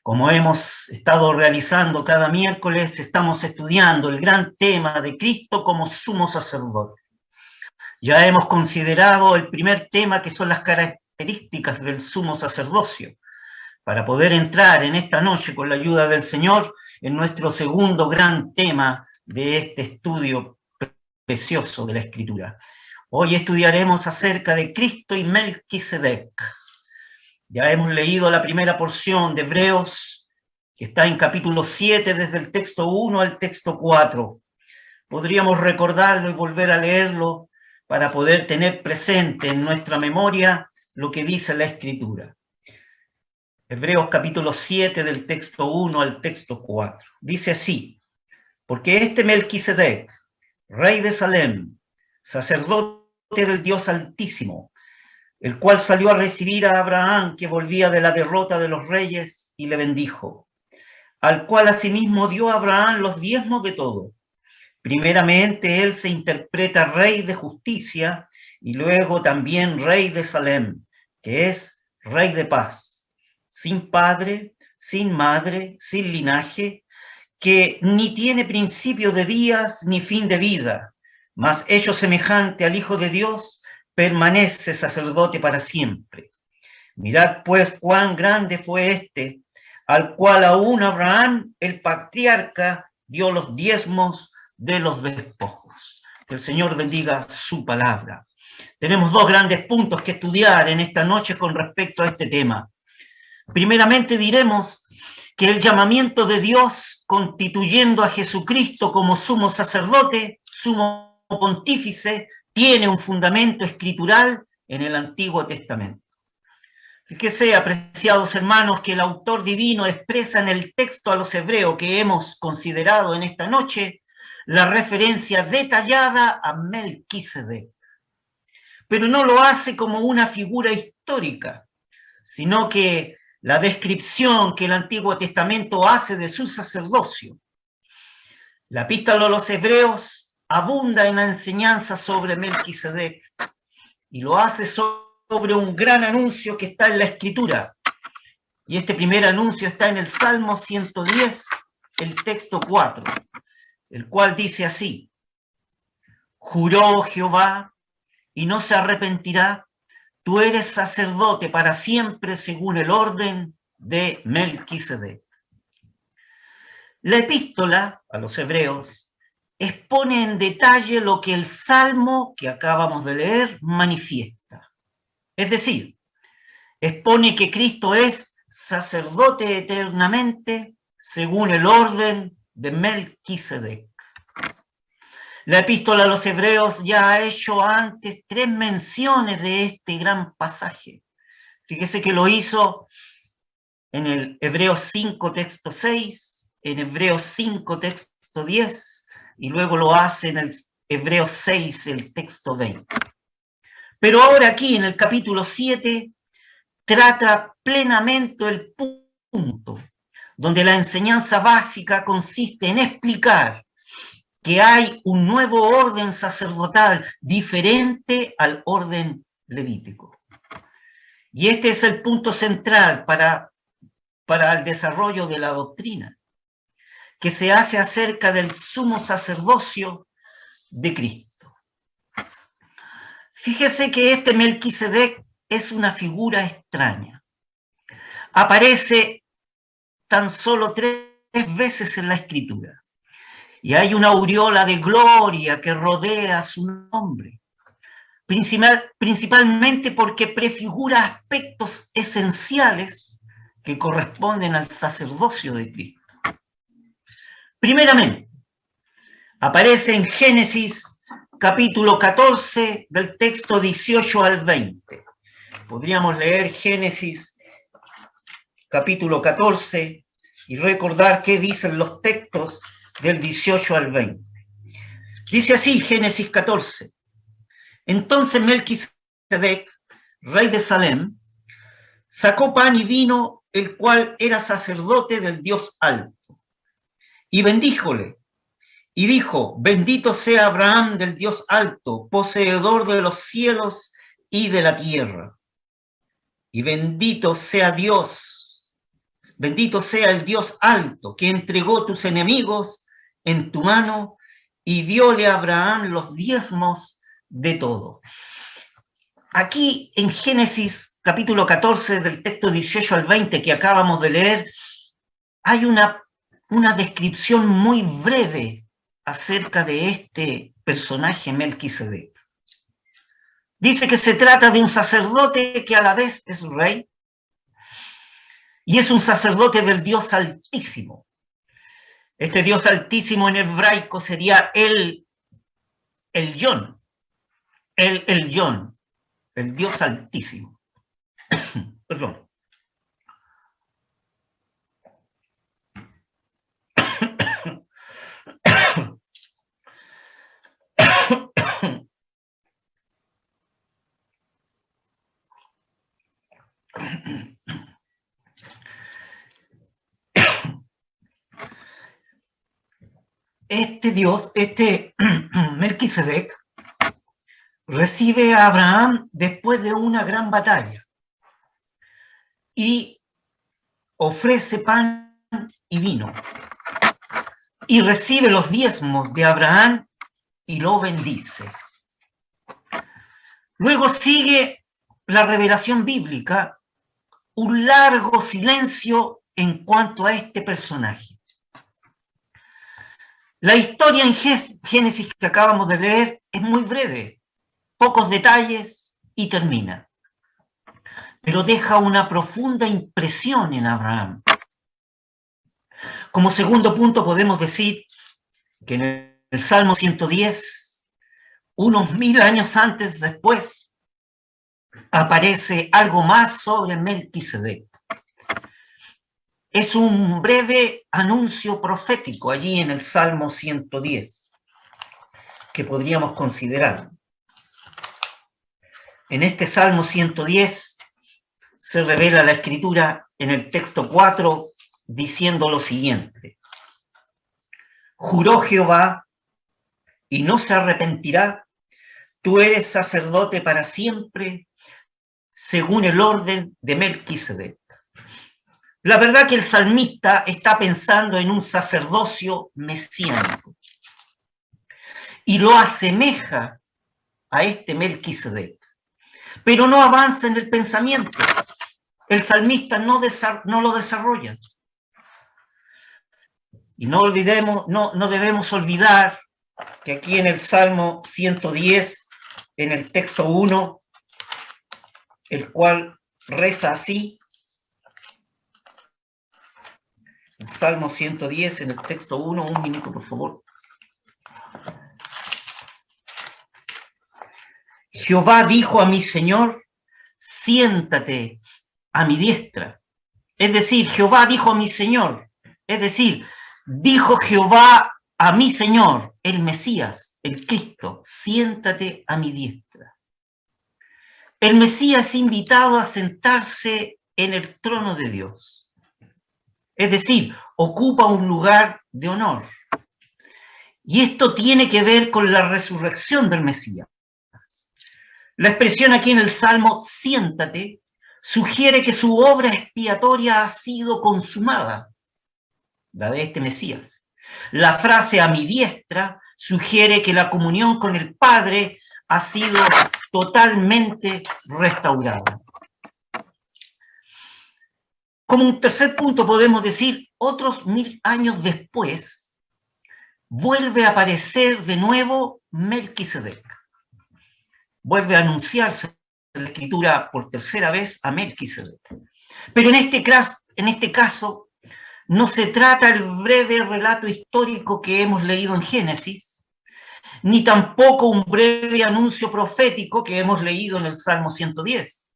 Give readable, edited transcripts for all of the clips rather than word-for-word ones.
Como hemos estado realizando cada miércoles, estamos estudiando el gran tema de Cristo como sumo sacerdote. Ya hemos considerado el primer tema, que son las características del sumo sacerdocio, para poder entrar en esta noche, con la ayuda del Señor, en nuestro segundo gran tema de este estudio precioso de la Escritura. Hoy estudiaremos acerca de Cristo y Melquisedec. Ya hemos leído la primera porción de Hebreos, que está en capítulo 7, desde el texto 1 al texto 4. Podríamos recordarlo y volver a leerlo para poder tener presente en nuestra memoria lo que dice la Escritura. Hebreos capítulo 7, del texto 1 al texto 4. Dice así: porque este Melquisedec, rey de Salem, sacerdote del Dios Altísimo, el cual salió a recibir a Abraham, que volvía de la derrota de los reyes, y le bendijo, al cual asimismo dio a Abraham los diezmos de todo. Primeramente él se interpreta rey de justicia, y luego también rey de Salem, que es rey de paz, sin padre, sin madre, sin linaje, que ni tiene principio de días ni fin de vida, mas hecho semejante al Hijo de Dios, permanece sacerdote para siempre. Mirad pues cuán grande fue este, al cual aún Abraham, el patriarca, dio los diezmos de los despojos. Que el Señor bendiga su palabra. Tenemos dos grandes puntos que estudiar en esta noche con respecto a este tema. Primeramente diremos que el llamamiento de Dios, constituyendo a Jesucristo como sumo sacerdote, sumo pontífice, tiene un fundamento escritural en el Antiguo Testamento. Fíjese, apreciados hermanos, que el autor divino expresa en el texto a los hebreos que hemos considerado en esta noche la referencia detallada a Melquisedec. Pero no lo hace como una figura histórica, sino que la descripción que el Antiguo Testamento hace de su sacerdocio. La epístola a los hebreos abunda en la enseñanza sobre Melquisedec y lo hace sobre un gran anuncio que está en la Escritura. Y este primer anuncio está en el Salmo 110, el texto 4, el cual dice así: juró Jehová y no se arrepentirá, tú eres sacerdote para siempre según el orden de Melquisedec. La epístola a los hebreos expone en detalle lo que el Salmo que acabamos de leer manifiesta. Es decir, expone que Cristo es sacerdote eternamente según el orden de Melquisedec. La epístola a los hebreos ya ha hecho antes 3 menciones de este gran pasaje. Fíjese que lo hizo en el Hebreos 5, texto 6, en Hebreos 5, texto 10, y luego lo hace en el Hebreos 6, el texto 20. Pero ahora aquí, en el capítulo 7, trata plenamente el punto, donde la enseñanza básica consiste en explicar que hay un nuevo orden sacerdotal diferente al orden levítico. Y este es el punto central para el desarrollo de la doctrina, que se hace acerca del sumo sacerdocio de Cristo. Fíjese que este Melquisedec es una figura extraña. Aparece tan solo 3 veces en la Escritura. Y hay una aureola de gloria que rodea su nombre, principalmente porque prefigura aspectos esenciales que corresponden al sacerdocio de Cristo. Primeramente, aparece en Génesis capítulo 14, del texto 18 al 20. Podríamos leer Génesis capítulo 14 y recordar qué dicen los textos del 18 al 20. Dice así Génesis 14: entonces Melquisedec, rey de Salem, sacó pan y vino, el cual era sacerdote del Dios alto, y bendíjole, y dijo: bendito sea Abraham del Dios alto, poseedor de los cielos y de la tierra, y bendito sea Dios, Bendito sea el Dios alto, que entregó tus enemigos en tu mano y dióle a Abraham los diezmos de todo. Aquí en Génesis capítulo 14, del texto 18 al 20 que acabamos de leer, hay una descripción muy breve acerca de este personaje Melquisedec. Dice que se trata de un sacerdote que a la vez es rey y es un sacerdote del Dios Altísimo. Este Dios Altísimo en hebraico sería el Yon, el Yon, el Dios Altísimo. Perdón. Este Dios, Melquisedec, recibe a Abraham después de una gran batalla y ofrece pan y vino y recibe los diezmos de Abraham y lo bendice. Luego sigue la revelación bíblica, un largo silencio en cuanto a este personaje. La historia en Génesis que acabamos de leer es muy breve, pocos detalles y termina. Pero deja una profunda impresión en Abraham. Como segundo punto podemos decir que en el Salmo 110, unos 1000 años antes después, aparece algo más sobre Melquisedec. Es un breve anuncio profético allí en el Salmo 110, que podríamos considerar. En este Salmo 110 se revela la Escritura en el texto 4 diciendo lo siguiente: juró Jehová y no se arrepentirá, tú eres sacerdote para siempre, según el orden de Melquisedec. La verdad que el salmista está pensando en un sacerdocio mesiánico y lo asemeja a este Melquisedec, pero no avanza en el pensamiento. El salmista no lo desarrolla. Y no debemos olvidar que aquí en el Salmo 110, en el texto 1, el cual reza así, el Salmo 110, en el texto 1, un minuto por favor. Jehová dijo a mi Señor, siéntate a mi diestra. Es decir, Jehová dijo a mi Señor, es decir, dijo Jehová a mi Señor, el Mesías, el Cristo, siéntate a mi diestra. El Mesías es invitado a sentarse en el trono de Dios. Es decir, ocupa un lugar de honor. Y esto tiene que ver con la resurrección del Mesías. La expresión aquí en el Salmo, siéntate, sugiere que su obra expiatoria ha sido consumada, la de este Mesías. La frase a mi diestra sugiere que la comunión con el Padre ha sido totalmente restaurada. Como un tercer punto podemos decir, otros 1000 años después, vuelve a aparecer de nuevo Melquisedec. Vuelve a anunciarse en la Escritura por tercera vez a Melquisedec. Pero en este caso, no se trata el breve relato histórico que hemos leído en Génesis, ni tampoco un breve anuncio profético que hemos leído en el Salmo 110,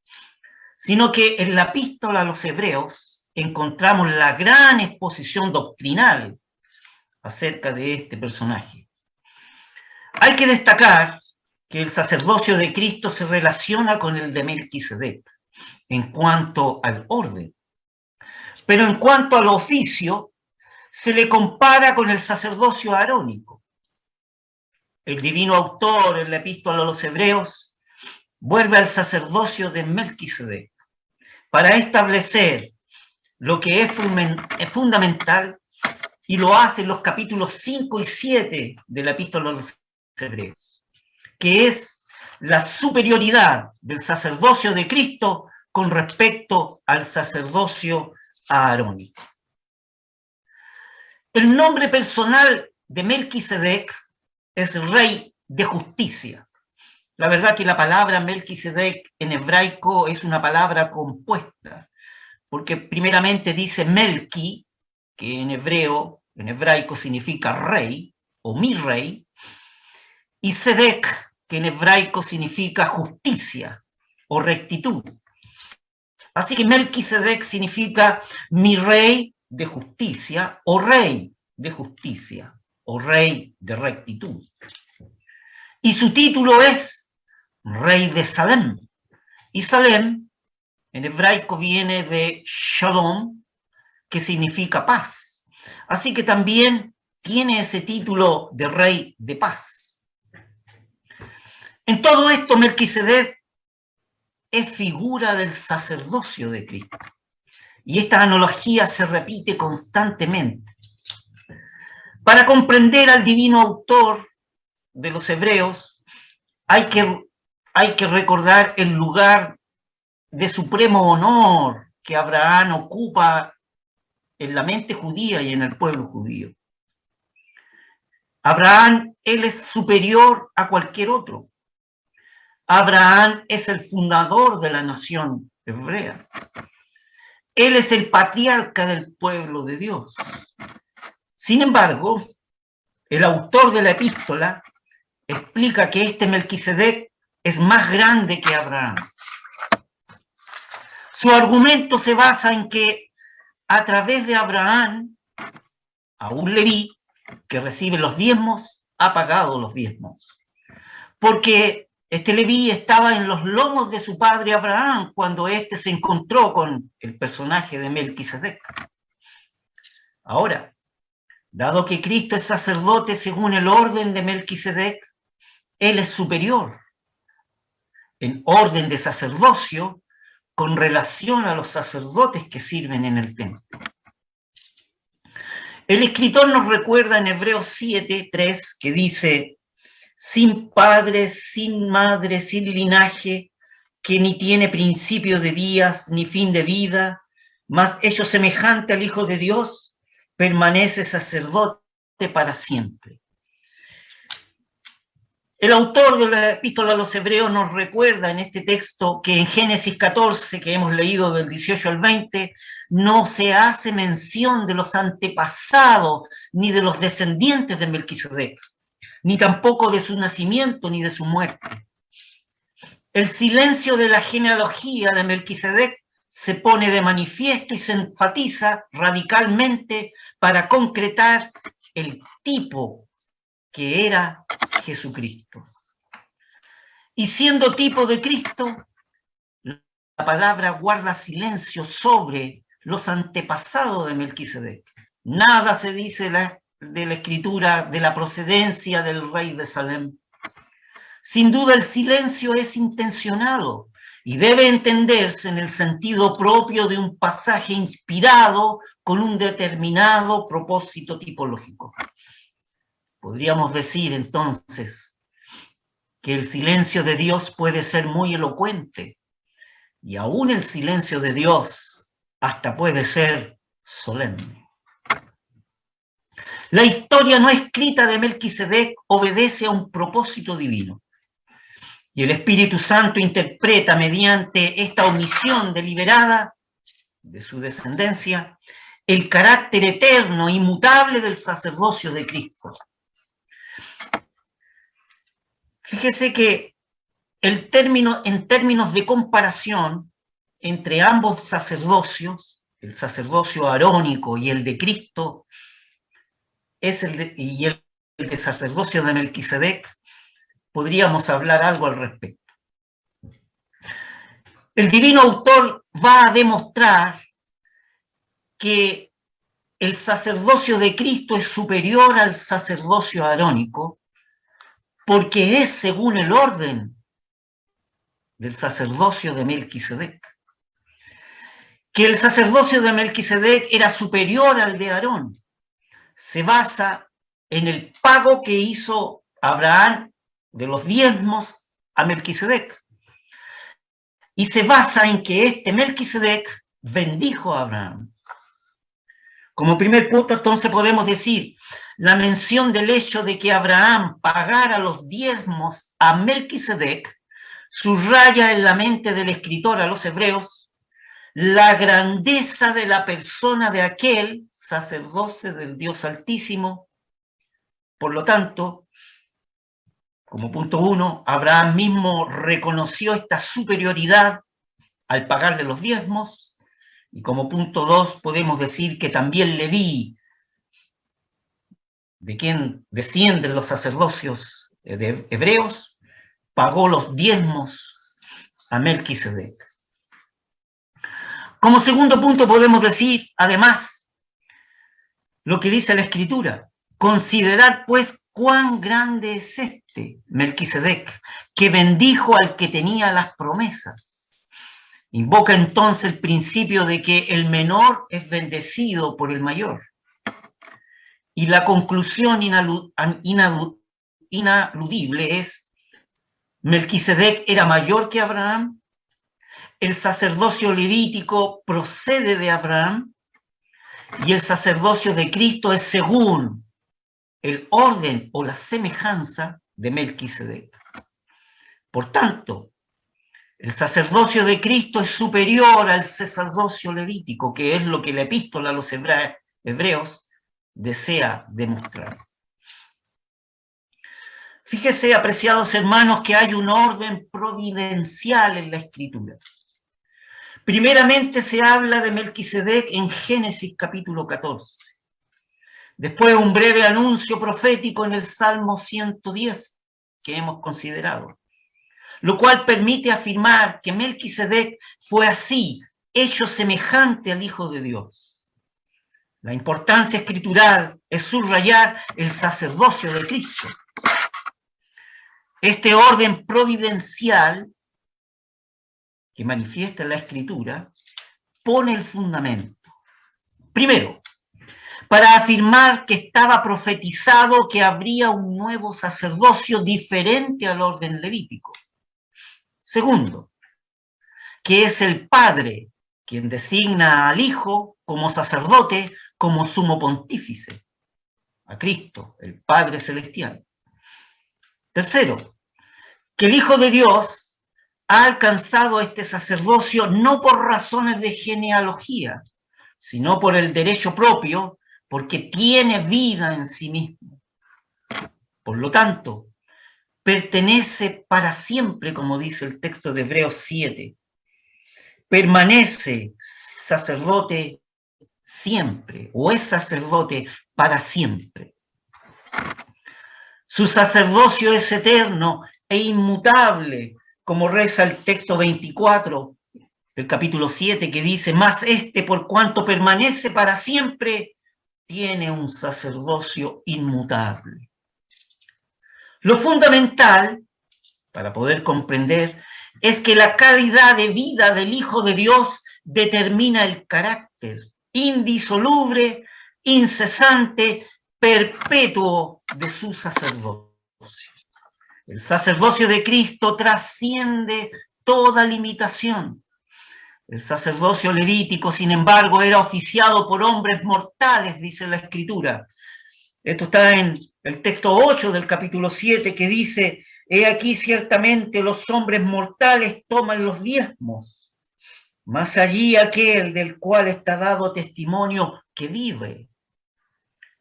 sino que en la Epístola a los Hebreos encontramos la gran exposición doctrinal acerca de este personaje. Hay que destacar que el sacerdocio de Cristo se relaciona con el de Melquisedec en cuanto al orden, pero en cuanto al oficio se le compara con el sacerdocio arónico. El divino autor en la Epístola a los Hebreos vuelve al sacerdocio de Melquisedec para establecer lo que es fundamental, y lo hace en los capítulos 5 y 7 de la Epístola a los Hebreos, que es la superioridad del sacerdocio de Cristo con respecto al sacerdocio arónico. El nombre personal de Melquisedec es rey de justicia. La verdad que la palabra Melquisedec en hebraico es una palabra compuesta, porque primeramente dice Melqui, que en hebraico significa rey o mi rey, y Sedec, que en hebraico significa justicia o rectitud. Así que Melquisedec significa mi rey de justicia o rey de justicia o rey de rectitud. Y su título es rey de Salem. Y Salem en hebraico viene de Shalom, que significa paz. Así que también tiene ese título de rey de paz. En todo esto, Melquisedec es figura del sacerdocio de Cristo. Y esta analogía se repite constantemente. Para comprender al divino autor de los Hebreos, hay que recordar el lugar de supremo honor que Abraham ocupa en la mente judía y en el pueblo judío. Abraham, él es superior a cualquier otro. Abraham es el fundador de la nación hebrea. Él es el patriarca del pueblo de Dios. Sin embargo, el autor de la epístola explica que este Melquisedec es más grande que Abraham. Su argumento se basa en que a través de Abraham, a un Leví que recibe los diezmos, ha pagado los diezmos. Porque este Leví estaba en los lomos de su padre Abraham cuando éste se encontró con el personaje de Melquisedec. Ahora, dado que Cristo es sacerdote según el orden de Melquisedec, él es superior en orden de sacerdocio con relación a los sacerdotes que sirven en el templo. El escritor nos recuerda en Hebreos 7:3 que dice: sin padre, sin madre, sin linaje, que ni tiene principio de días ni fin de vida, mas hecho semejante al Hijo de Dios, permanece sacerdote para siempre. El autor de la Epístola a los Hebreos nos recuerda en este texto que en Génesis 14, que hemos leído del 18 al 20, no se hace mención de los antepasados ni de los descendientes de Melquisedec, ni tampoco de su nacimiento ni de su muerte. El silencio de la genealogía de Melquisedec se pone de manifiesto y se enfatiza radicalmente para concretar el tipo que era Jesucristo. Y siendo tipo de Cristo, la palabra guarda silencio sobre los antepasados de Melquisedec. Nada se dice de la escritura de la procedencia del rey de Salem. Sin duda el silencio es intencionado y debe entenderse en el sentido propio de un pasaje inspirado con un determinado propósito tipológico. Podríamos decir entonces que el silencio de Dios puede ser muy elocuente y aún el silencio de Dios hasta puede ser solemne. La historia no escrita de Melquisedec obedece a un propósito divino y el Espíritu Santo interpreta mediante esta omisión deliberada de su descendencia el carácter eterno, inmutable del sacerdocio de Cristo. Fíjese que en términos de comparación entre ambos sacerdocios, el sacerdocio arónico y el de Cristo, y el de sacerdocio de Melquisedec, podríamos hablar algo al respecto. El divino autor va a demostrar que el sacerdocio de Cristo es superior al sacerdocio arónico porque es según el orden del sacerdocio de Melquisedec. que el sacerdocio de Melquisedec era superior al de Aarón se basa en el pago que hizo Abraham de los diezmos a Melquisedec. Y se basa en que este Melquisedec bendijo a Abraham. Como primer punto, entonces podemos decir, la mención del hecho de que Abraham pagara los diezmos a Melquisedec subraya en la mente del escritor a los hebreos la grandeza de la persona de aquel sacerdote del Dios Altísimo. Por lo tanto, como punto 1, Abraham mismo reconoció esta superioridad al pagarle los diezmos, y como punto 2 podemos decir que también Leví, de quien descienden los sacerdocios de hebreos, pagó los diezmos a Melquisedec. Como segundo punto podemos decir, además, lo que dice la Escritura: considerad pues cuán grande es este Melquisedec, que bendijo al que tenía las promesas. Invoca entonces el principio de que el menor es bendecido por el mayor. Y la conclusión inaludible es: Melquisedec era mayor que Abraham, el sacerdocio levítico procede de Abraham, y el sacerdocio de Cristo es según el orden o la semejanza de Melquisedec. Por tanto, el sacerdocio de Cristo es superior al sacerdocio levítico, que es lo que la epístola a los hebreos desea demostrar. Fíjese, apreciados hermanos, que hay un orden providencial en la Escritura. Primeramente se habla de Melquisedec en Génesis capítulo 14. Después un breve anuncio profético en el Salmo 110 que hemos considerado, lo cual permite afirmar que Melquisedec fue así, hecho semejante al Hijo de Dios. La importancia escritural es subrayar el sacerdocio de Cristo. Este orden providencial que manifiesta la Escritura pone el fundamento. Primero, para afirmar que estaba profetizado que habría un nuevo sacerdocio diferente al orden levítico. Segundo, que es el Padre quien designa al Hijo como sacerdote, como sumo pontífice, a Cristo, el Padre Celestial. Tercero, que el Hijo de Dios ha alcanzado este sacerdocio no por razones de genealogía, sino por el derecho propio, porque tiene vida en sí mismo. Por lo tanto, pertenece para siempre, como dice el texto de Hebreos 7. Permanece sacerdote siempre, o es sacerdote para siempre. Su sacerdocio es eterno e inmutable, como reza el texto 24 del capítulo 7, que dice: mas por cuanto permanece para siempre, tiene un sacerdocio inmutable. Lo fundamental, para poder comprender, es que la calidad de vida del Hijo de Dios determina el carácter indisoluble, incesante, perpetuo de su sacerdocio. El sacerdocio de Cristo trasciende toda limitación. El sacerdocio levítico, sin embargo, era oficiado por hombres mortales, dice la Escritura. Esto está en el texto 8 del capítulo 7, que dice: he aquí ciertamente los hombres mortales toman los diezmos, mas allí aquel del cual está dado testimonio que vive.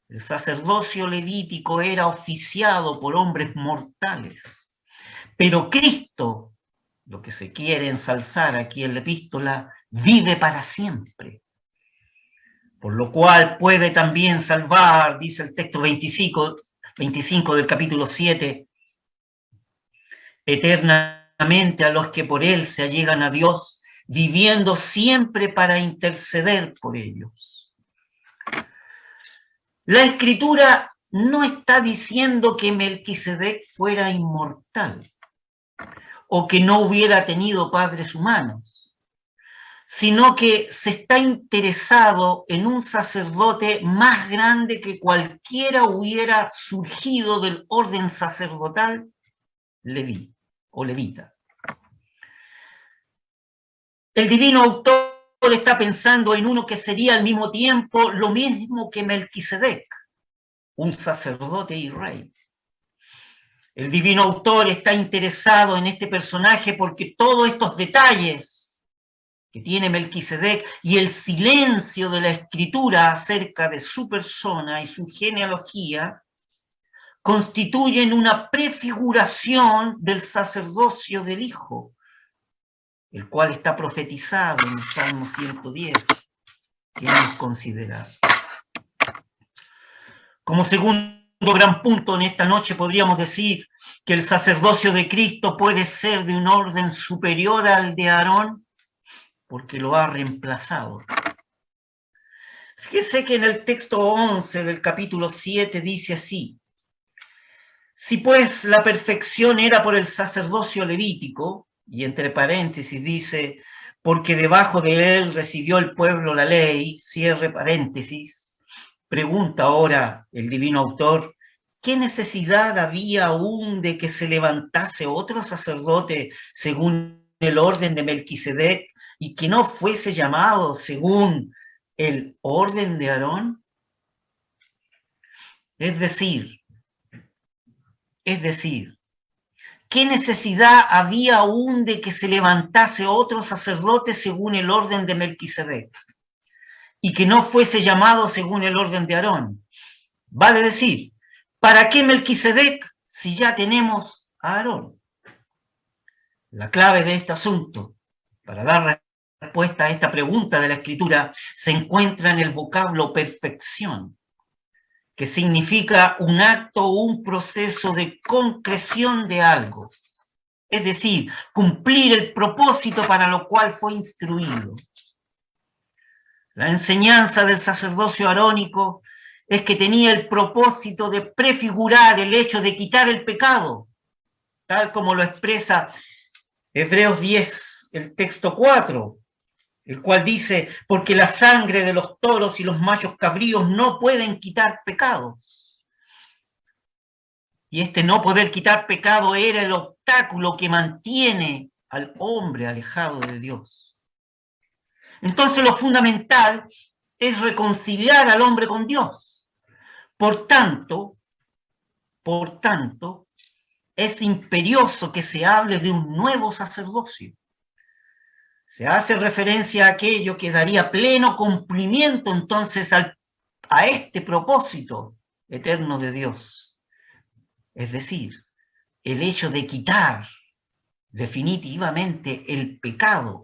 El sacerdocio levítico era oficiado por hombres mortales, pero Cristo, lo que se quiere ensalzar aquí en la epístola, vive para siempre. Por lo cual puede también salvar, dice el texto 25 del capítulo 7, eternamente a los que por él se allegan a Dios, viviendo siempre para interceder por ellos. La Escritura no está diciendo que Melquisedec fuera inmortal o que no hubiera tenido padres humanos, sino que se está interesado en un sacerdote más grande que cualquiera hubiera surgido del orden sacerdotal leví o levita. El divino autor está pensando en uno que sería al mismo tiempo lo mismo que Melquisedec, un sacerdote y rey. El divino autor está interesado en este personaje porque todos estos detalles que tiene Melquisedec y el silencio de la escritura acerca de su persona y su genealogía constituyen una prefiguración del sacerdocio del Hijo, el cual está profetizado en el Salmo 110, que hemos considerado. Como segundo gran punto en esta noche podríamos decir que el sacerdocio de Cristo puede ser de un orden superior al de Aarón porque lo ha reemplazado. Fíjese que en el texto 11 del capítulo 7 dice así: si pues la perfección era por el sacerdocio levítico, y entre paréntesis dice, porque debajo de él recibió el pueblo la ley, cierre paréntesis, pregunta ahora el divino autor, ¿qué necesidad había aún de que se levantase otro sacerdote según el orden de Melquisedec y que no fuese llamado según el orden de Aarón? Es decir, ¿qué necesidad había aún de que se levantase otro sacerdote según el orden de Melquisedec y que no fuese llamado según el orden de Aarón? Vale decir, ¿para qué Melquisedec si ya tenemos a Aarón? La clave de este asunto, para dar respuesta a esta pregunta de la Escritura, se encuentra en el vocablo perfección, que significa un acto o un proceso de concreción de algo, es decir, cumplir el propósito para lo cual fue instruido. La enseñanza del sacerdocio arónico es que tenía el propósito de prefigurar el hecho de quitar el pecado, tal como lo expresa Hebreos 10, el texto 4, el cual dice, porque la sangre de los toros y los machos cabríos no pueden quitar pecados. Y este no poder quitar pecado era el obstáculo que mantiene al hombre alejado de Dios. Entonces lo fundamental es reconciliar al hombre con Dios. Por tanto, es imperioso que se hable de un nuevo sacerdocio. Se hace referencia a aquello que daría pleno cumplimiento entonces a este propósito eterno de Dios. Es decir, el hecho de quitar definitivamente el pecado,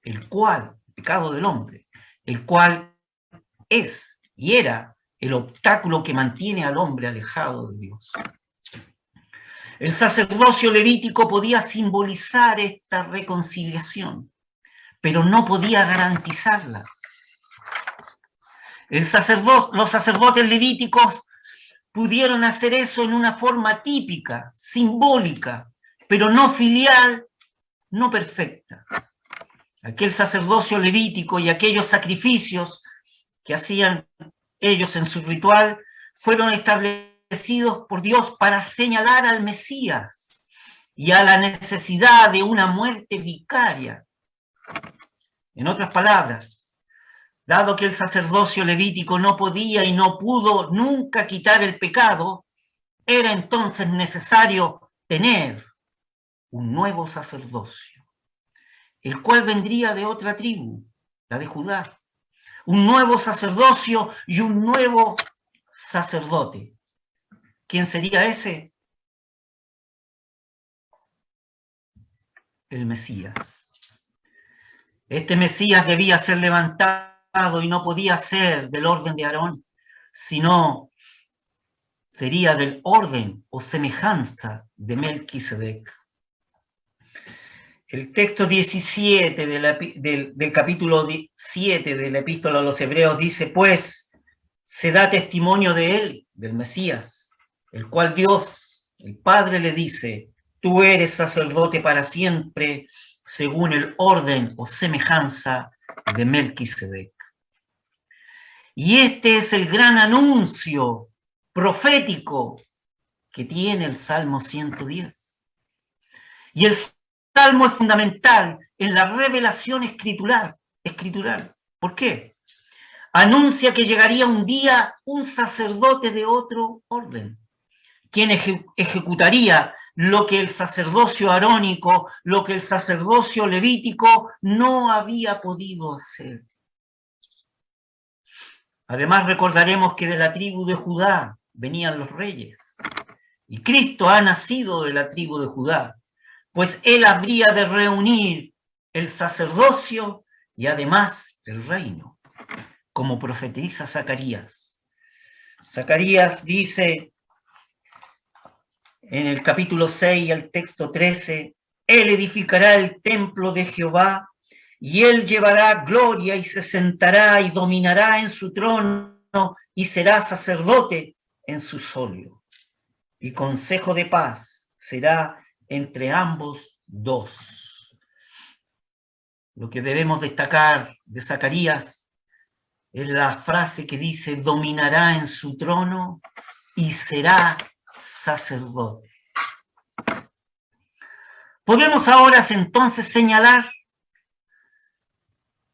el pecado del hombre, el cual es y era el obstáculo que mantiene al hombre alejado de Dios. El sacerdocio levítico podía simbolizar esta reconciliación, pero no podía garantizarla. Los sacerdotes levíticos pudieron hacer eso en una forma típica, simbólica, pero no filial, no perfecta. Aquel sacerdocio levítico y aquellos sacrificios que hacían ellos en su ritual fueron establecidos por Dios para señalar al Mesías y a la necesidad de una muerte vicaria. En otras palabras, dado que el sacerdocio levítico no podía y no pudo nunca quitar el pecado, era entonces necesario tener un nuevo sacerdocio, el cual vendría de otra tribu, la de Judá. Un nuevo sacerdocio y un nuevo sacerdote. ¿Quién sería ese? El Mesías. Este Mesías debía ser levantado y no podía ser del orden de Aarón, sino sería del orden o semejanza de Melquisedec. El texto 17 del capítulo 7 de la epístola a los Hebreos dice, pues se da testimonio de él, del Mesías, el cual Dios, el Padre, le dice, tú eres sacerdote para siempre según el orden o semejanza de Melquisedec. Y este es el gran anuncio profético que tiene el Salmo 110. Y el Salmo es fundamental en la revelación escritural. ¿Por qué? Anuncia que llegaría un día un sacerdote de otro orden, quien ejecutaría lo que el sacerdocio arónico, lo que el sacerdocio levítico no había podido hacer. Además recordaremos que de la tribu de Judá venían los reyes, y Cristo ha nacido de la tribu de Judá, pues él habría de reunir el sacerdocio y además el reino, como profetiza Zacarías. Zacarías dice en el capítulo 6, el texto 13, él edificará el templo de Jehová, y él llevará gloria y se sentará y dominará en su trono y será sacerdote en su solio. Y consejo de paz será entre ambos dos. Lo que debemos destacar de Zacarías es la frase que dice, dominará en su trono y será sacerdote. Podemos ahora entonces señalar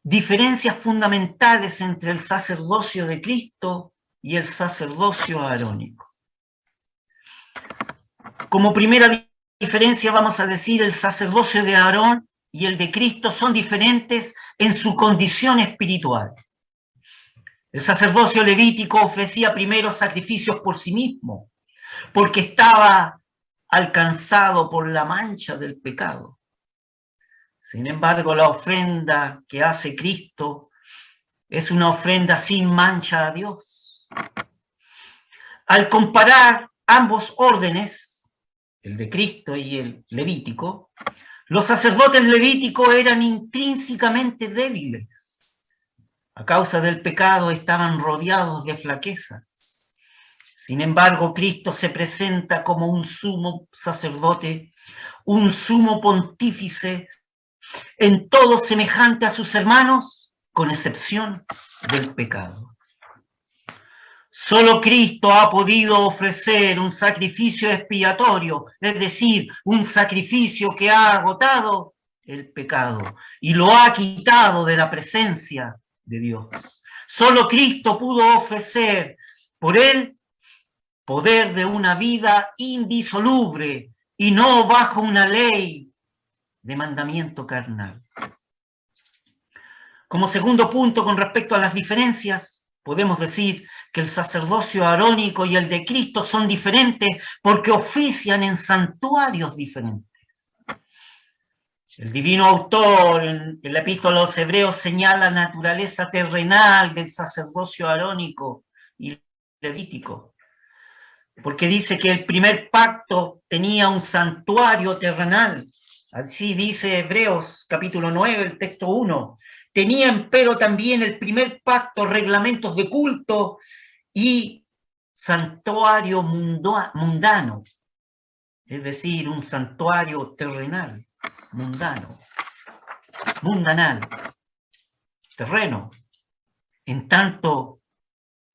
diferencias fundamentales entre el sacerdocio de Cristo y el sacerdocio arónico. Como primera diferencia vamos a decir el sacerdocio de Aarón y el de Cristo son diferentes en su condición espiritual. El sacerdocio levítico ofrecía primero sacrificios por sí mismo, porque estaba alcanzado por la mancha del pecado. Sin embargo, la ofrenda que hace Cristo es una ofrenda sin mancha a Dios. Al comparar ambos órdenes, el de Cristo y el levítico, los sacerdotes levíticos eran intrínsecamente débiles. A causa del pecado estaban rodeados de flaquezas. Sin embargo, Cristo se presenta como un sumo sacerdote, un sumo pontífice, en todo semejante a sus hermanos, con excepción del pecado. Solo Cristo ha podido ofrecer un sacrificio expiatorio, es decir, un sacrificio que ha agotado el pecado y lo ha quitado de la presencia de Dios. Solo Cristo pudo ofrecer por él poder de una vida indisoluble y no bajo una ley de mandamiento carnal. Como segundo punto con respecto a las diferencias, podemos decir que el sacerdocio arónico y el de Cristo son diferentes porque ofician en santuarios diferentes. El divino autor en la epístola a los Hebreos señala la naturaleza terrenal del sacerdocio arónico y levítico, porque dice que el primer pacto tenía un santuario terrenal. Así dice Hebreos capítulo 9, el texto 1. Tenía empero también el primer pacto reglamentos de culto y santuario mundano, es decir, un santuario terrenal, mundanal, terreno, en tanto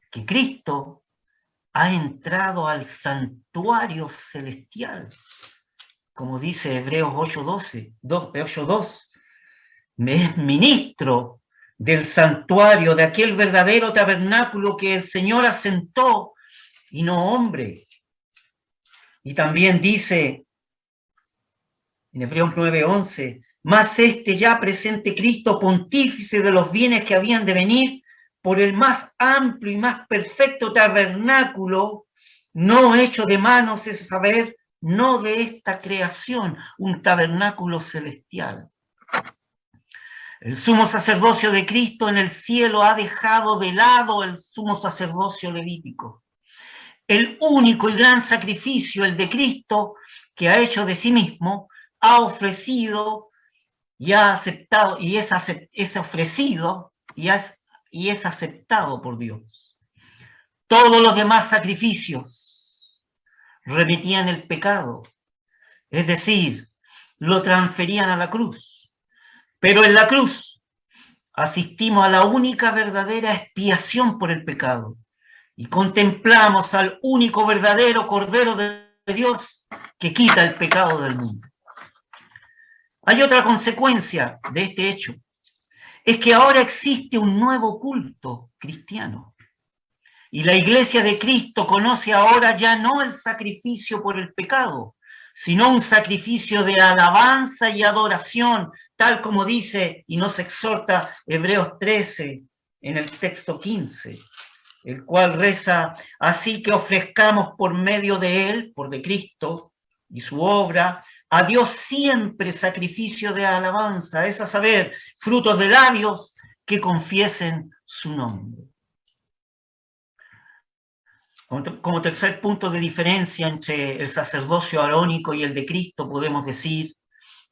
que Cristo ha entrado al santuario celestial, como dice Hebreos 8:2, es ministro del santuario, de aquel verdadero tabernáculo que el Señor asentó y no hombre. Y también dice en Hebreos 9:11, mas este ya presente Cristo, pontífice de los bienes que habían de venir, por el más amplio y más perfecto tabernáculo, no hecho de manos, es saber, no de esta creación, un tabernáculo celestial. El sumo sacerdocio de Cristo en el cielo ha dejado de lado el sumo sacerdocio levítico. El único y gran sacrificio, el de Cristo, que ha hecho de sí mismo, ha ofrecido y ha aceptado, y es ofrecido y es aceptado por Dios. Todos los demás sacrificios remetían el pecado, es decir, lo transferían a la cruz. Pero en la cruz asistimos a la única verdadera expiación por el pecado y contemplamos al único verdadero Cordero de Dios que quita el pecado del mundo. Hay otra consecuencia de este hecho, es que ahora existe un nuevo culto cristiano. Y la Iglesia de Cristo conoce ahora ya no el sacrificio por el pecado, sino un sacrificio de alabanza y adoración, tal como dice y nos exhorta Hebreos 13 en el texto 15, el cual reza: así que ofrezcamos por medio de él, por de Cristo y su obra, a Dios siempre sacrificio de alabanza, es a saber, frutos de labios que confiesen su nombre. Como tercer punto de diferencia entre el sacerdocio arónico y el de Cristo, podemos decir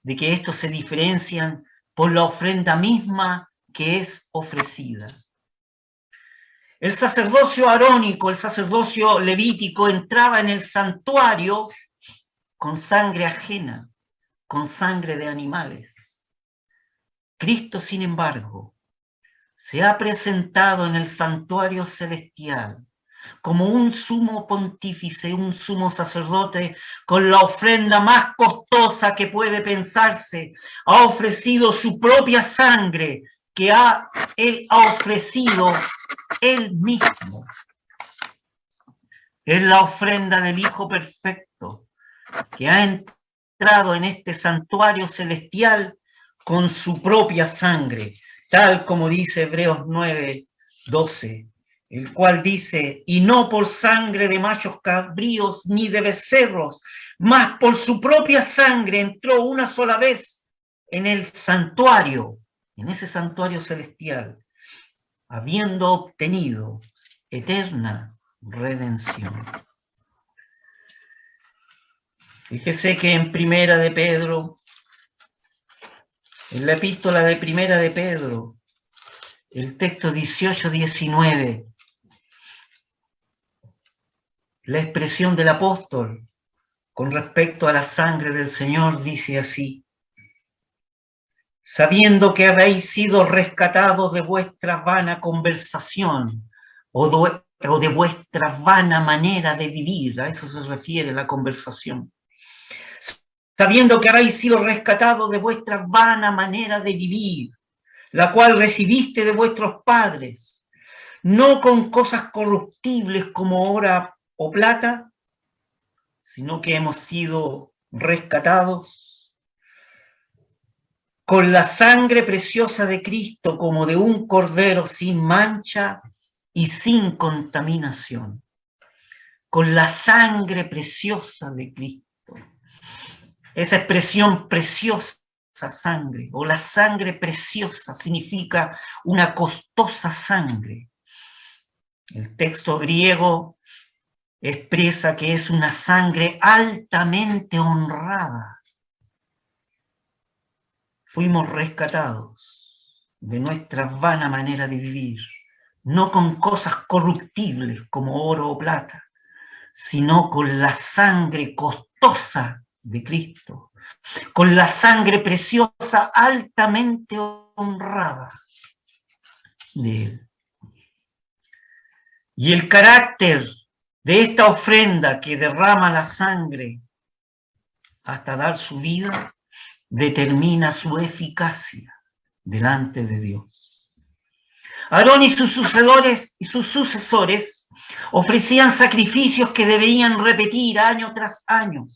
de que estos se diferencian por la ofrenda misma que es ofrecida. El sacerdocio arónico, el sacerdocio levítico, entraba en el santuario con sangre ajena, con sangre de animales. Cristo, sin embargo, se ha presentado en el santuario celestial como un sumo pontífice, un sumo sacerdote, con la ofrenda más costosa que puede pensarse. Ha ofrecido su propia sangre, que él ha ofrecido él mismo. Es la ofrenda del Hijo perfecto, que ha entrado en este santuario celestial con su propia sangre, tal como dice Hebreos 9:12, el cual dice: y no por sangre de machos cabríos ni de becerros, mas por su propia sangre entró una sola vez en el santuario, en ese santuario celestial, habiendo obtenido eterna redención. Fíjese que en Primera de Pedro, en la epístola de Primera de Pedro, el texto 18-19, la expresión del apóstol con respecto a la sangre del Señor dice así: sabiendo que habéis sido rescatados de vuestra vana conversación o de vuestra vana manera de vivir, a eso se refiere la conversación, sabiendo que habéis sido rescatados de vuestra vana manera de vivir, la cual recibiste de vuestros padres, no con cosas corruptibles como oro o plata, sino que hemos sido rescatados con la sangre preciosa de Cristo, como de un cordero sin mancha y sin contaminación. Con la sangre preciosa de Cristo. Esa expresión preciosa sangre, o la sangre preciosa, significa una costosa sangre. El texto griego expresa que es una sangre altamente honrada. Fuimos rescatados de nuestra vana manera de vivir, no con cosas corruptibles como oro o plata, sino con la sangre costosa de Cristo, con la sangre preciosa altamente honrada de Él. Y el carácter de esta ofrenda que derrama la sangre hasta dar su vida determina su eficacia delante de Dios. Aarón y sus sucesores ofrecían sacrificios que debían repetir año tras año.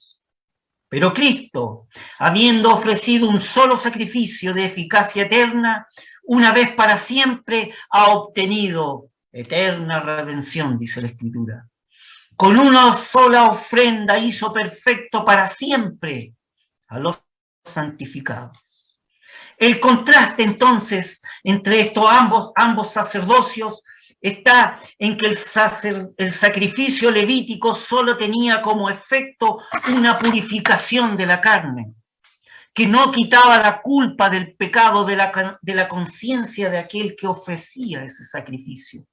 Pero Cristo, habiendo ofrecido un solo sacrificio de eficacia eterna, una vez para siempre ha obtenido eterna redención, dice la Escritura. Con una sola ofrenda hizo perfecto para siempre a los santificados. El contraste entonces entre estos ambos sacerdocios está en que el sacrificio levítico solo tenía como efecto una purificación de la carne, que no quitaba la culpa del pecado de la conciencia de aquel que ofrecía ese sacrificio.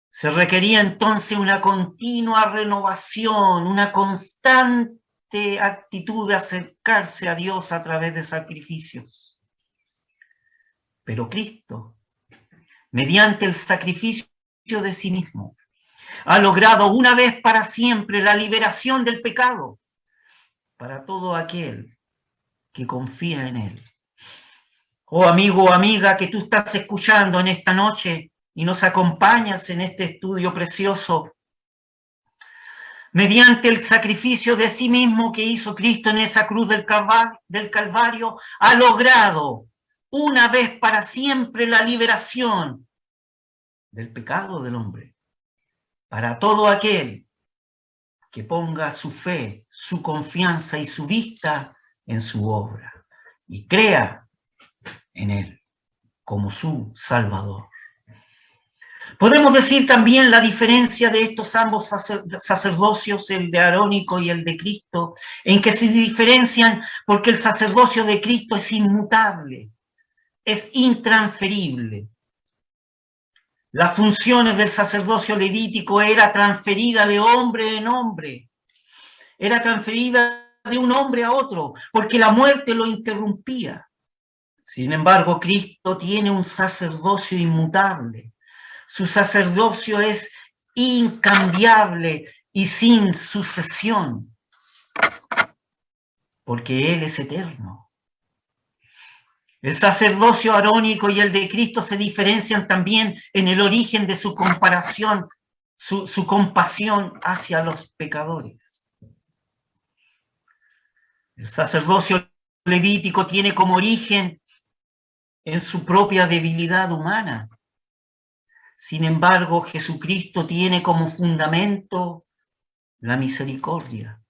Se requería entonces una continua renovación, una constante actitud de acercarse a Dios a través de sacrificios. Pero Cristo, mediante el sacrificio de sí mismo, ha logrado una vez para siempre la liberación del pecado para todo aquel que confía en Él. Oh amigo o amiga que tú estás escuchando en esta noche y nos acompañas en este estudio precioso, mediante el sacrificio de sí mismo que hizo Cristo en esa cruz del Calvario, ha logrado una vez para siempre la liberación del pecado del hombre, para todo aquel que ponga su fe, su confianza y su vista en su obra y crea en Él como su Salvador. Podemos decir también la diferencia de estos ambos sacerdocios, el de Arónico y el de Cristo, en que se diferencian porque el sacerdocio de Cristo es inmutable, es intransferible. Las funciones del sacerdocio levítico era transferida de hombre en hombre, era transferida de un hombre a otro, porque la muerte lo interrumpía. Sin embargo, Cristo tiene un sacerdocio inmutable. Su sacerdocio es incambiable y sin sucesión, porque Él es eterno. El sacerdocio arónico y el de Cristo se diferencian también en el origen de su compasión hacia los pecadores. El sacerdocio levítico tiene como origen en su propia debilidad humana. Sin embargo, Jesucristo tiene como fundamento la misericordia.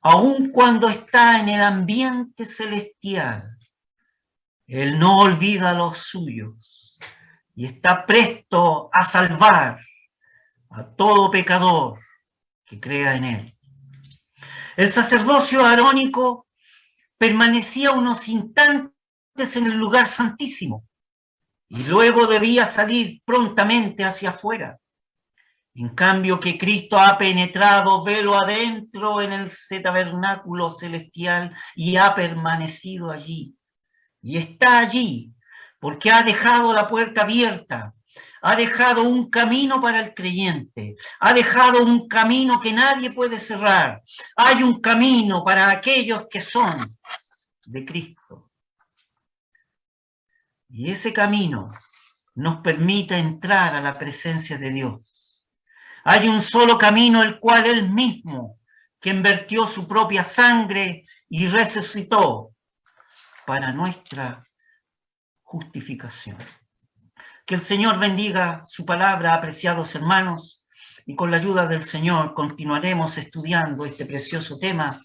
Aun cuando está en el ambiente celestial, Él no olvida a los suyos y está presto a salvar a todo pecador que crea en Él. El sacerdocio arónico permanecía unos instantes en el lugar santísimo y luego debía salir prontamente hacia afuera. En cambio que Cristo ha penetrado velo adentro en el tabernáculo celestial y ha permanecido allí. Y está allí porque ha dejado la puerta abierta, ha dejado un camino para el creyente, ha dejado un camino que nadie puede cerrar. Hay un camino para aquellos que son de Cristo. Y ese camino nos permite entrar a la presencia de Dios. Hay un solo camino, el cual Él mismo, quien vertió su propia sangre y resucitó para nuestra justificación. Que el Señor bendiga su palabra, apreciados hermanos, y con la ayuda del Señor continuaremos estudiando este precioso tema